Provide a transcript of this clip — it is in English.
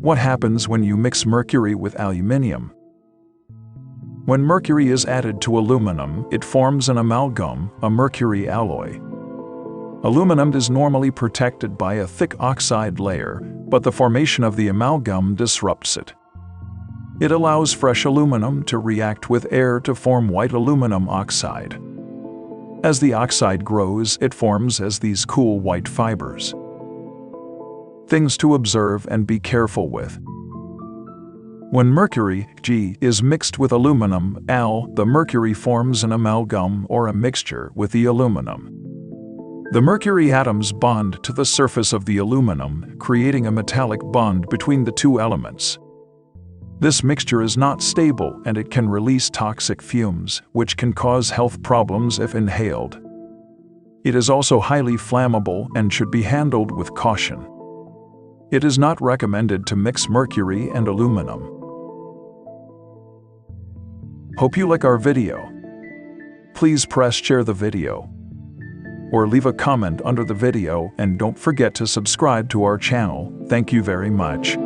What happens when you mix mercury with aluminium? When mercury is added to aluminum, it forms an amalgam, a mercury alloy. Aluminum is normally protected by a thick oxide layer, but the formation of the amalgam disrupts it. It allows fresh aluminum to react with air to form white aluminum oxide. As the oxide grows, it forms as these cool white fibers. Things to observe and be careful with. When mercury, G, is mixed with aluminum, Al, the mercury forms an amalgam or a mixture with the aluminum. The mercury atoms bond to the surface of the aluminum, creating a metallic bond between the two elements. This mixture is not stable and it can release toxic fumes, which can cause health problems if inhaled. It is also highly flammable and should be handled with caution. It is not recommended to mix mercury and aluminum. Hope you like our video. Please press share the video or leave a comment under the video, and don't forget to subscribe to our channel. Thank you very much.